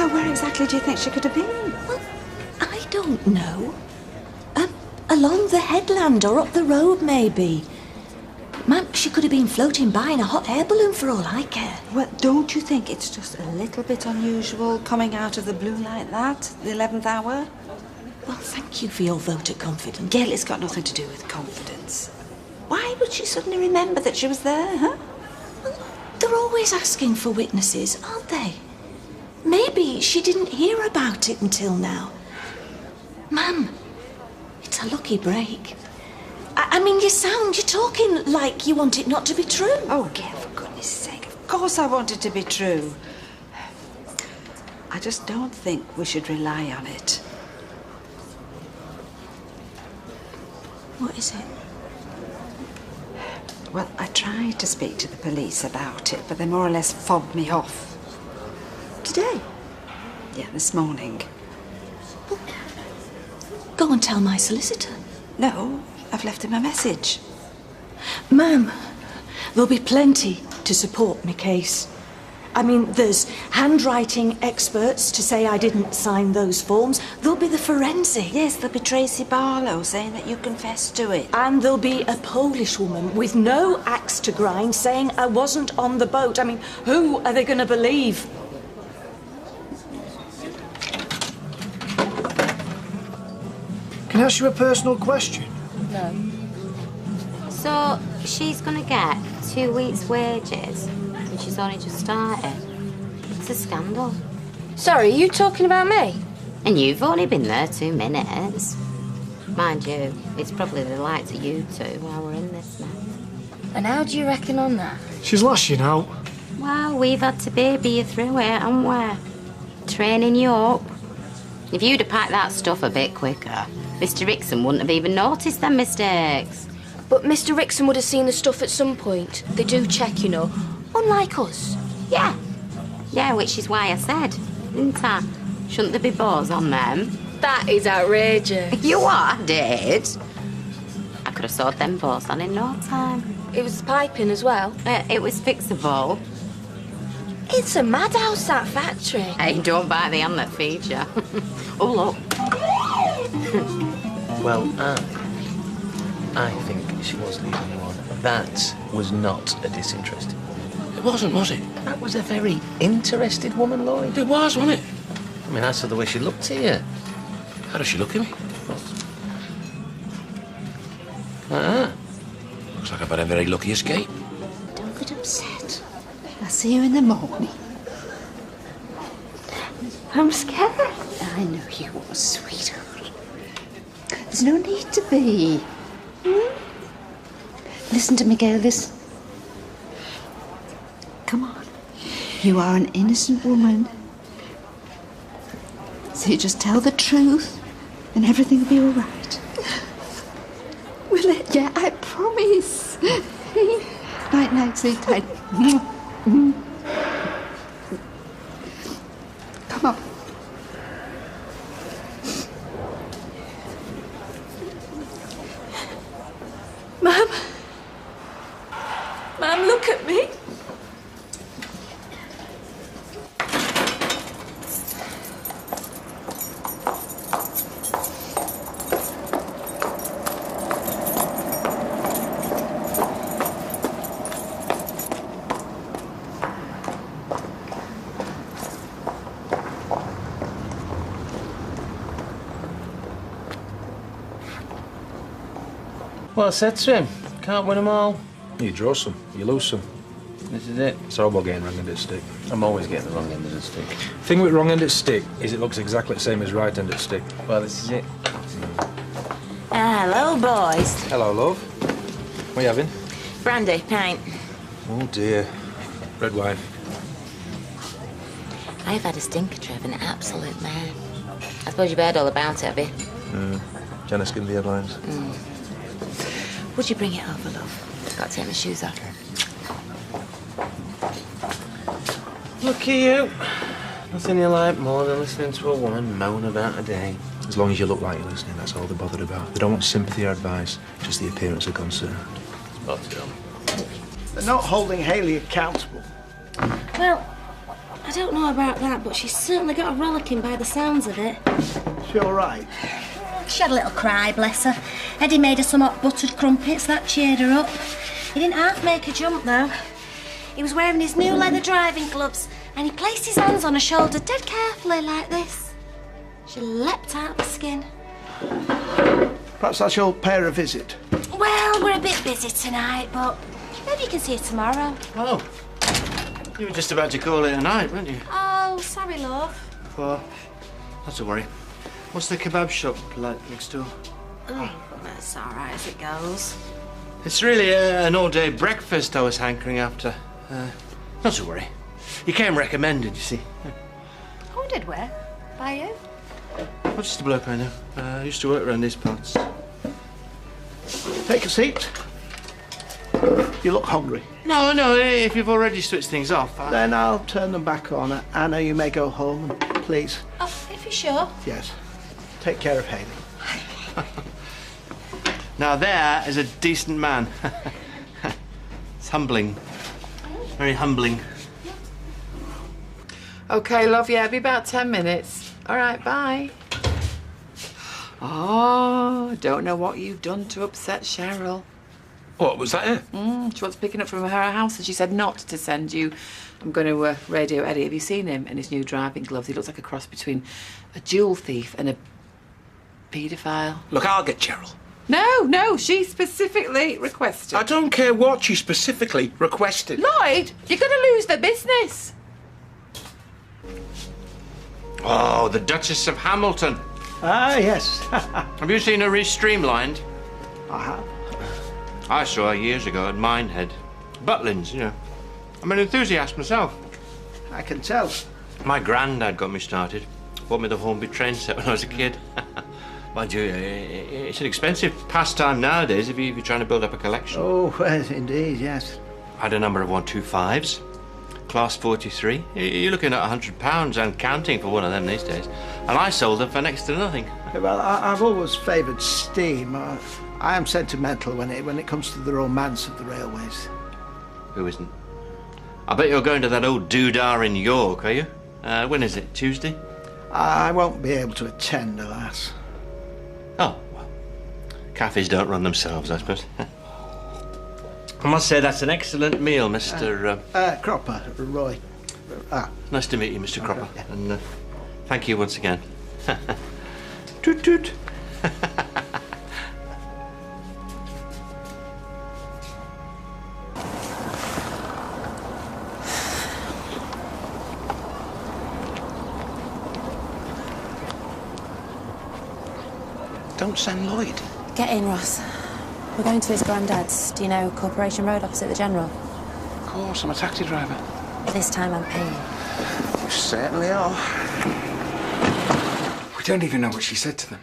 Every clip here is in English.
Well, where exactly do you think she could have been? Well, I don't know. Along the headland or up the road, maybe. Ma'am, she could have been floating by in a hot air balloon for all I care. Well, don't you think it's just a little bit unusual coming out of the blue like that, the 11th hour? Well, thank you for your vote of confidence. Gail, it's got nothing to do with confidence. Why would she suddenly remember that she was there, huh? Well, they're always asking for witnesses, aren't they? Maybe she didn't hear about it until now. Ma'am, it's a lucky break. I mean, you're talking like you want it not to be true. Oh, Gail, for goodness sake, of course I want it to be true. I just don't think we should rely on it. What is it? Well, I tried to speak to the police about it, but they more or less fobbed me off. Today? Yeah, this morning. Well, go and tell my solicitor. No, I've left him a message. Ma'am, there'll be plenty to support my case. I mean, there's handwriting experts to say I didn't sign those forms. There'll be the forensic. Yes, there'll be Tracy Barlow saying that you confessed to it. And there'll be a Polish woman with no axe to grind saying I wasn't on the boat. I mean, who are they going to believe? Can I ask you a personal question? No. So, she's going to get 2 weeks' wages and she's only just started. It's a scandal. Sorry, are you talking about me? And you've only been there 2 minutes. Mind you, it's probably the likes of you two while we're in this mess. And how do you reckon on that? She's lost you now. Well, we've had to baby you through it, haven't we? Training you up. If you'd have packed that stuff a bit quicker, Mr. Rickson wouldn't have even noticed them mistakes. But Mr. Rickson would have seen the stuff at some point. They do check, you know. Unlike us. Yeah. Yeah, which is why I said, didn't I? Shouldn't there be bores on them? That is outrageous. You what? I did. I could have sawed them bores on in no time. It was piping as well. It was fixable. It's a madhouse, that factory. Hey, don't bite the hand that feeds you. Oh, look. Well, I think she was the only one. That was not a disinterested woman. It wasn't, was it? That was a very interested woman, Lloyd. It was, wasn't it? I mean, I saw the way she looked at you. How does she look at me? Looks like I've had a very lucky escape. Don't get upset. I'll see you in the morning. I'm scared. I know you are, sweetheart. There's no need to be. Listen to me, Gail, listen. Come on. You are an innocent woman. So you just tell the truth and everything will be all right. Will it? Yeah, I promise. Night, night, sleep tight. Come on. Ma'am? Ma'am, look at me. Well, I said to him, can't win them all. You draw some, you lose some. This is it. It's all about getting wrong end of the stick. I'm always getting the wrong end of the stick. Thing with wrong end of the stick is it looks exactly the same as right end of the stick. Well, this is it. Hello, boys. Hello, love. What are you having? Brandy, pint. Oh, dear. Red wine. I've had a stinker, Trev, an absolute man. I suppose you've heard all about it, have you? Janice give me the headlines. Would you bring it over, love? I've got to take my shoes off. Look at you. Nothing you like more than listening to a woman moan about a day. As long as you look like you're listening, that's all they're bothered about. They don't want sympathy or advice, just the appearance of concern. Spot on. They're not holding Hayley accountable. Well, I don't know about that, but she's certainly got a rollicking by the sounds of it. She all right? She had a little cry, bless her. Eddie made her some hot buttered crumpets, that cheered her up. He didn't half make her jump, though. He was wearing his new leather driving gloves, and he placed his hands on her shoulder dead carefully, like this. She leapt out of the skin. Perhaps I shall pay her a visit. Well, we're a bit busy tonight, but maybe you can see her tomorrow. Oh, you were just about to call it a night, weren't you? Oh, sorry, love. Well, not to worry. What's the kebab shop like next door? Oh, that's all right as it goes. It's really an all-day breakfast I was hankering after. Not to worry. You came recommended, you see. Who did we? By you? I'm just a bloke I know. I used to work around these parts. Take a seat. You look hungry. No, if you've already switched things off. Then I'll turn them back on. Anna, you may go home, please. Oh, if you're sure. Yes. Take care of Hayley. Now there is a decent man. It's humbling. Very humbling. OK, love, yeah, be about 10 minutes. All right, bye. Oh, I don't know what you've done to upset Cheryl. What, was that it? She wants picking up from her house and she said not to send you. I'm going to radio Eddie. Have you seen him in his new driving gloves? He looks like a cross between a jewel thief and a paedophile. Look, I'll get Cheryl. No, she specifically requested. I don't care what she specifically requested. Lloyd, you're going to lose the business. Oh, the Duchess of Hamilton. Ah, yes. Have you seen her re-streamlined? I have. I saw her years ago at Minehead. Butlins, you know. I'm an enthusiast myself. I can tell. My granddad got me started. Bought me the Hornby train set when I was a kid. Mind you, it's an expensive pastime nowadays if you're trying to build up a collection. Oh, well, indeed, yes. I had a number of 125s. Class 43. You're looking at £100 and counting for one of them these days. And I sold them for next to nothing. Well, I've always favoured steam. I am sentimental when it comes to the romance of the railways. Who isn't? I bet you're going to that old doodah in York, are you? When is it? Tuesday? I won't be able to attend, alas. Oh, well. Cafes don't run themselves, I suppose. I must say that's an excellent meal, Mr. Cropper, Roy. Nice to meet you, Mr. Cropper. Yeah. And thank you once again. Toot toot. Don't send Lloyd. Get in, Ross. We're going to his granddad's. Do you know Corporation Road opposite the General? Of course, I'm a taxi driver. This time I'm paying. You certainly are. We don't even know what she said to them.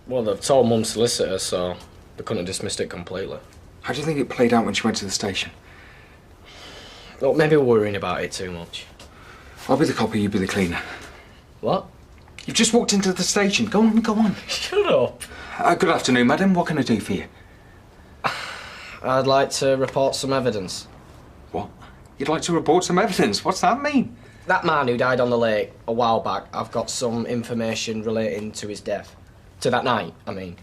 Well, they've told Mum's solicitor, so they couldn't have dismissed it completely. How do you think it played out when she went to the station? Look, maybe we're worrying about it too much. I'll be the copper, you be the cleaner. What? You've just walked into the station. Go on, go on. Shut up. Good afternoon, madam. What can I do for you? I'd like to report some evidence. What? You'd like to report some evidence? What's that mean? That man who died on the lake a while back, I've got some information relating to his death. To that night, I mean.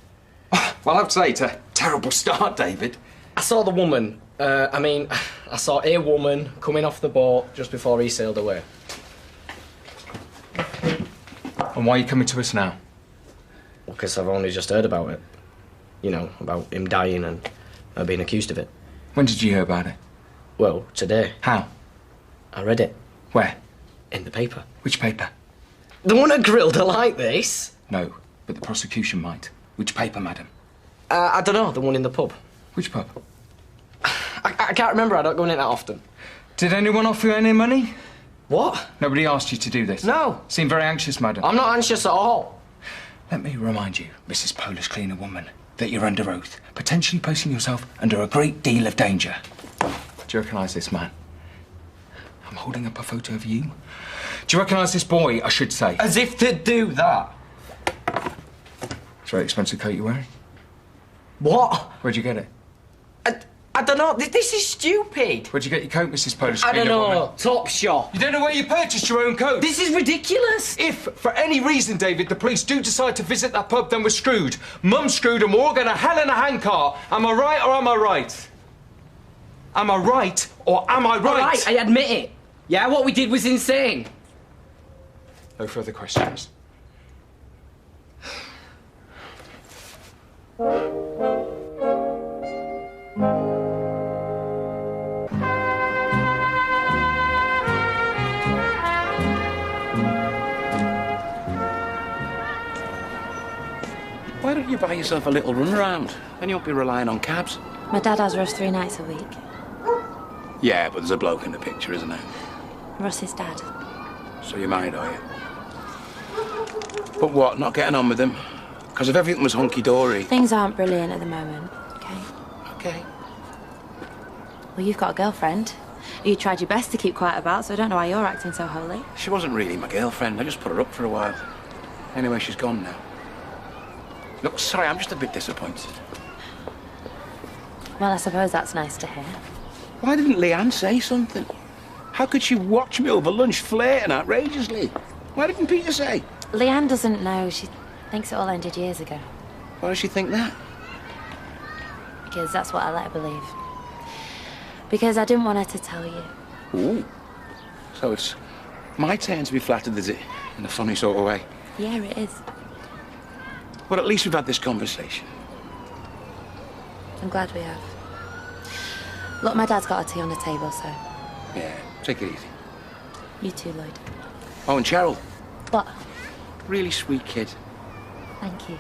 Well, I'd say it's a terrible start, David. I saw the woman. I saw a woman coming off the boat just before he sailed away. And why are you coming to us now? Because I've only just heard about it. You know, about him dying and being accused of it. When did you hear about it? Well, today. How? I read it. Where? In the paper. Which paper? The one that grilled her like this? No, but the prosecution might. Which paper, madam? I don't know, the one in the pub. Which pub? I can't remember, I don't go in it that often. Did anyone offer you any money? What? Nobody asked you to do this? No. Seem very anxious, madam. I'm not anxious at all. Let me remind you, Mrs. Polish Cleaner Woman, that you're under oath, potentially placing yourself under a great deal of danger. Do you recognise this man? I'm holding up a photo of you. Do you recognise this boy, I should say? As if to do that. It's a very expensive coat you're wearing. What? Where'd you get it? I I don't know. This is stupid. Where'd you get your coat, Mrs. Polish? I don't know. Woman? Top shop. You don't know where you purchased your own coat? This is ridiculous. If, for any reason, David, the police do decide to visit that pub, then we're screwed. Mum's screwed and we're all going to hell in a handcart. Am I right or am I right? Am I right or am I right? All right, I admit it. Yeah, what we did was insane. No further questions. Why don't you buy yourself a little run around? Then you won't be relying on cabs. My dad has Russ 3 nights a week. Yeah, but there's a bloke in the picture, isn't there? Russ's dad. So you're married, are you? But what, not getting on with him? Because if everything was hunky-dory... Things aren't brilliant at the moment, okay? Okay. Well, you've got a girlfriend. You tried your best to keep quiet about, so I don't know why you're acting so holy. She wasn't really my girlfriend. I just put her up for a while. Anyway, she's gone now. Look, sorry, I'm just a bit disappointed. Well, I suppose that's nice to hear. Why didn't Leanne say something? How could she watch me over lunch flirting outrageously? Why didn't Peter say? Leanne doesn't know. She thinks it all ended years ago. Why does she think that? Because that's what I let her believe. Because I didn't want her to tell you. Ooh. So it's my turn to be flattered, is it? In a funny sort of way. Yeah, it is. Well, at least we've had this conversation. I'm glad we have. Look, my dad's got a tea on the table, so... Yeah, take it easy. You too, Lloyd. Oh, and Cheryl. What? Really sweet kid. Thank you.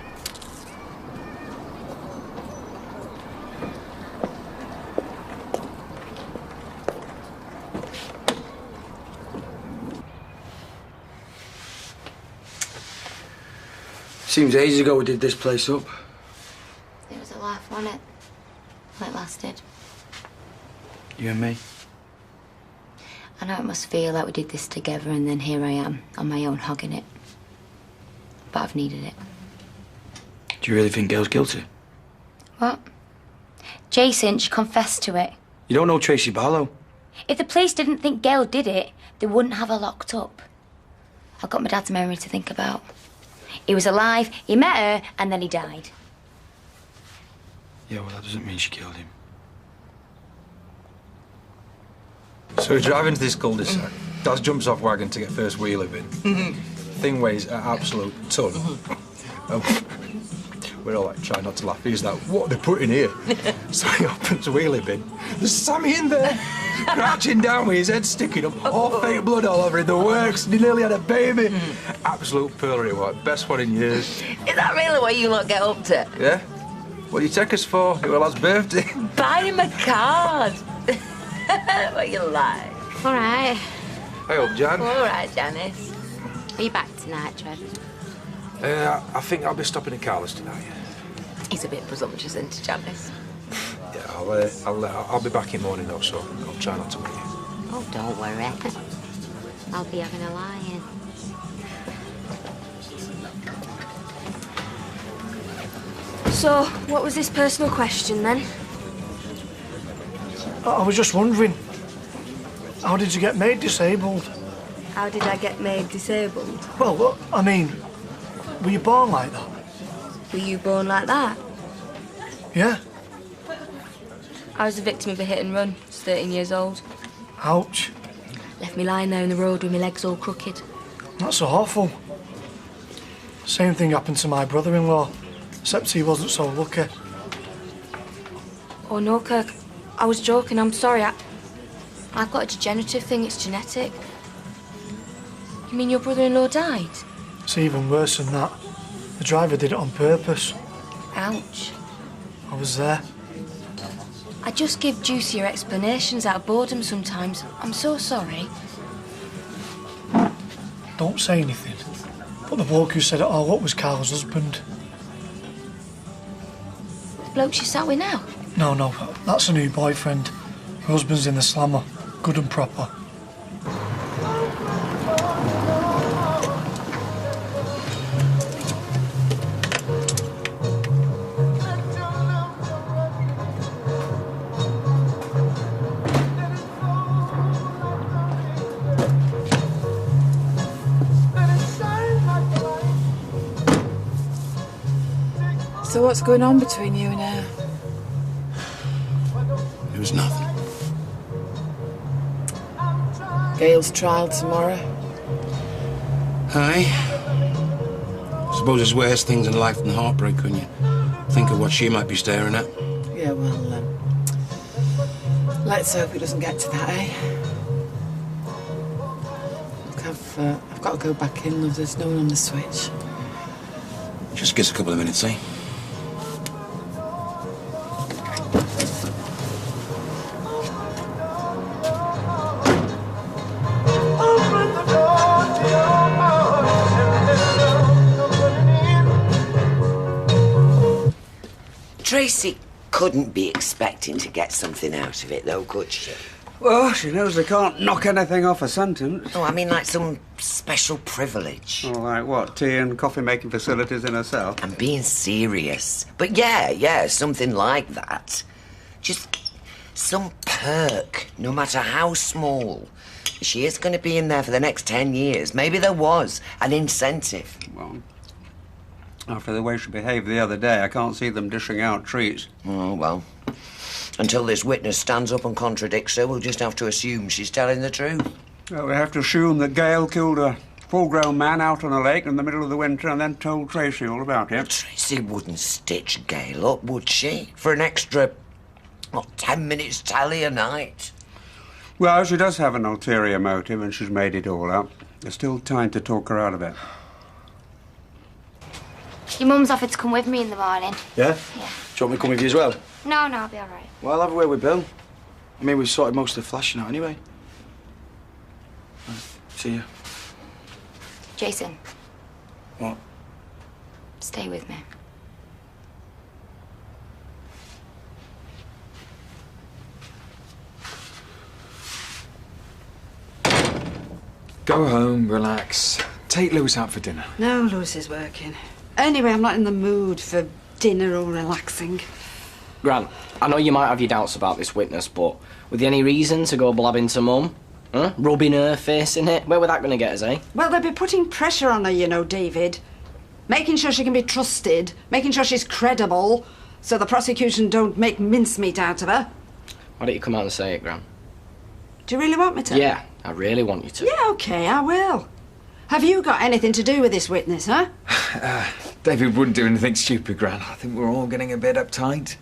Seems ages ago we did this place up. It was a laugh, wasn't it? Well, it lasted. You and me. I know it must feel like we did this together and then here I am, on my own, hogging it. But I've needed it. Do you really think Gail's guilty? What? Jason, she confessed to it. You don't know Tracy Barlow. If the police didn't think Gail did it, they wouldn't have her locked up. I've got my dad's memory to think about. He was alive, he met her, and then he died. Yeah, well, that doesn't mean she killed him. So we drive into this cul-de-sac. Dad jumps off wagon to get first wheelie bin. Thing weighs an absolute ton. We're all like trying not to laugh. He's like, what are they putting here? So he opens the wheelie bin. There's Sammy in there, crouching down with his head sticking up, all fake blood all over in the works, and he nearly had a baby. Absolute pearlery white, best one in years. Is that really what you lot get up to? Yeah? What do you take us for? It was last birthday. Buy him a card. What you like? All right. Hey up, Jan. All right, Janice. Are you back tonight, Trev? I think I'll be stopping in Carlos tonight. He's a bit presumptuous, isn't he, Janice? Yeah, I'll be back in morning though, so I'll try not to wake you. Oh, don't worry. I'll be having a lie-in. So, what was this personal question then? I was just wondering, how did you get made disabled? How did I get made disabled? Well, I mean, were you born like that? Were you born like that? Yeah. I was the victim of a hit and run. I was 13 years old. Ouch. Left me lying there in the road with my legs all crooked. That's awful. Same thing happened to my brother-in-law, except he wasn't so lucky. Oh no, Kirk. I was joking, I'm sorry. I've got a degenerative thing, it's genetic. You mean your brother-in-law died? It's even worse than that. The driver did it on purpose. Ouch. I was there. I just give juicier explanations out of boredom sometimes. I'm so sorry. Don't say anything. But the bloke who set it all up was Carl's husband. The bloke she sat with now? No, that's a new boyfriend. Her husband's in the slammer. Good and proper. So what's going on between you and her? It was nothing. Gail's trial tomorrow. Aye. Suppose it's worse things in life than heartbreak, couldn't you? Think of what she might be staring at. Yeah, well, let's hope it doesn't get to that, eh? Look, I've got to go back in, love. There's no one on the switch. Just give us a couple of minutes, eh? Tracy couldn't be expecting to get something out of it, though, could she? Well, she knows they can't knock anything off a sentence. Oh, I mean, like some special privilege. Oh, like what? Tea and coffee-making facilities in her cell? I'm being serious. But yeah, something like that. Just some perk, no matter how small. She is going to be in there for the next 10 years. Maybe there was an incentive. Well, after the way she behaved the other day, I can't see them dishing out treats. Oh, well. Until this witness stands up and contradicts her, we'll just have to assume she's telling the truth. Well, we have to assume that Gail killed a full-grown man out on a lake in the middle of the winter and then told Tracy all about it. Tracy wouldn't stitch Gail up, would she? For an extra, 10 minutes tally a night? Well, she does have an ulterior motive and she's made it all up. There's still time to talk her out of it. Your mum's offered to come with me in the morning. Yeah? Yeah. Do you want me to come with you as well? No, I'll be all right. Well, I'll have a word with Bill. I mean, we've sorted most of the flashing out anyway. Right, see you. Jason. What? Stay with me. Go home, relax. Take Lewis out for dinner. No, Lewis is working. Anyway, I'm not in the mood for dinner or relaxing. Grant, I know you might have your doubts about this witness, but with any reason to go blabbing to Mum? Huh? Rubbing her face in it? Where were that going to get us, eh? Well, they'll be putting pressure on her, you know, David. Making sure she can be trusted, making sure she's credible, so the prosecution don't make mincemeat out of her. Why don't you come out and say it, Grant? Do you really want me to? Yeah, I really want you to. Yeah, OK, I will. Have you got anything to do with this witness, huh? David wouldn't do anything stupid, Gran. I think we're all getting a bit uptight.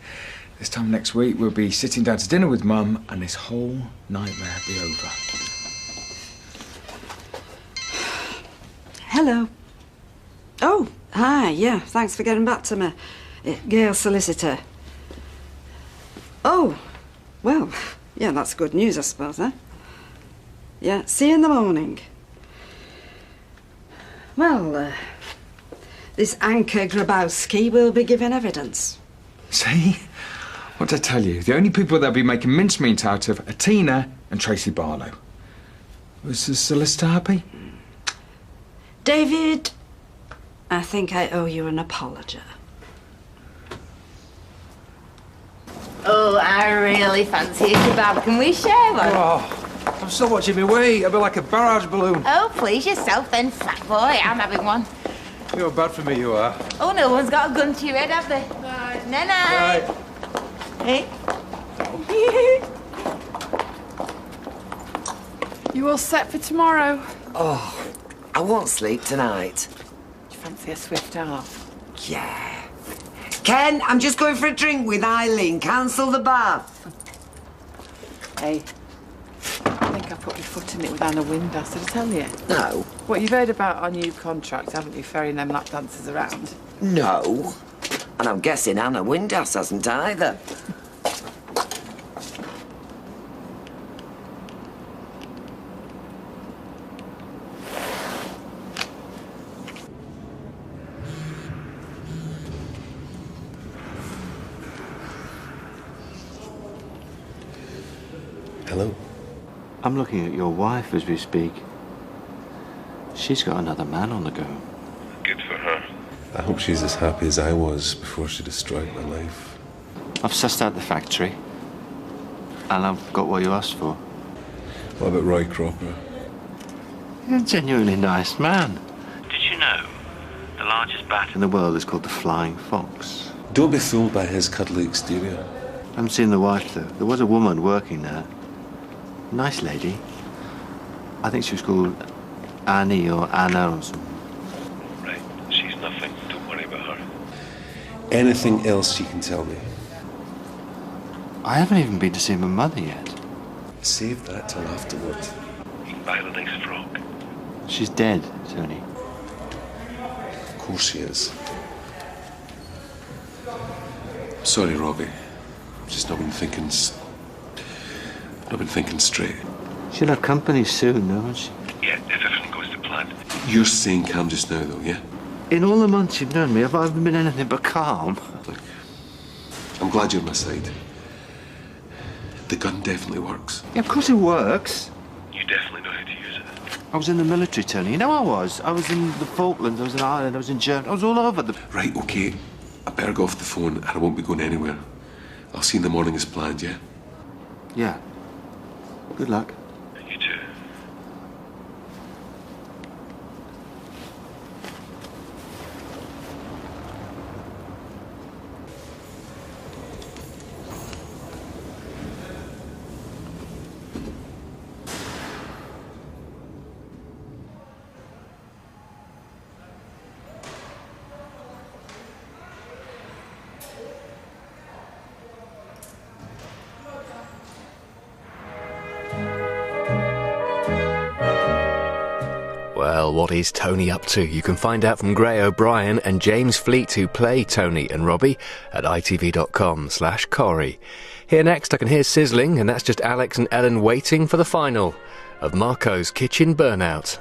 This time next week, we'll be sitting down to dinner with Mum, and this whole nightmare will be over. Hello. Oh, hi, yeah, thanks for getting back to me. Gail's solicitor. Oh, well, yeah, that's good news, I suppose, eh? Yeah, see you in the morning. Well, this Anka Grabowski will be giving evidence. See? What did I tell you? The only people they'll be making mincemeat out of are Tina and Tracy Barlow. Was the solicitor happy? David, I think I owe you an apology. Oh, I really fancy a kebab. Can we share one? Oh, I'm still watching me weight. I'll be like a barrage balloon. Oh, please yourself then, fat boy. I'm having one. You're bad for me, you are. Oh, no one's got a gun to your head, have they? Night-night. Hey. You all set for tomorrow? Oh, I won't sleep tonight. Do you fancy a swift half? Yeah. Ken, I'm just going for a drink with Eileen. Cancel the bath. Hey, I think I put my foot in it with Anna Windass. Did I tell you? No. What, you've heard about our new contract, haven't you, ferrying them lap dancers around? No. And I'm guessing Anna Windass hasn't either. Hello? I'm looking at your wife as we speak. She's got another man on the go. Good for her. I hope she's as happy as I was before she destroyed my life. I've sussed out the factory. And I've got what you asked for. What about Roy Cropper? He's a genuinely nice man. Did you know the largest bat in the world is called the flying fox? Don't be fooled by his cuddly exterior. I haven't seen the wife, though. There was a woman working there. Nice lady. I think she was called Annie or Anna or something. Right, she's nothing. Don't worry about her. Anything else you can tell me? I haven't even been to see my mother yet. Save that till afterward. You can buy her a nice frock. She's dead, Tony. Of course she is. Sorry, Robbie. Just not been thinking. Not been thinking straight. She'll have company soon, won't she? Yeah, if everything goes to plan. You're staying calm just now, though, yeah? In all the months you've known me, have I been anything but calm? Look, I'm glad you're on my side. The gun definitely works. Yeah, of course it works. You definitely know how to use it. I was in the military, Tony. You know I was. I was in the Falklands, I was in Ireland, I was in Germany. I was all over the... Right, OK. I better go off the phone and I won't be going anywhere. I'll see you in the morning as planned, yeah? Yeah. Good luck. You too. Well, what is Tony up to? You can find out from Gray O'Brien and James Fleet, who play Tony and Robbie, at itv.com/Corrie. Here next, I Can Hear Sizzling, and that's just Alex and Ellen waiting for the final of Marco's Kitchen Burnout.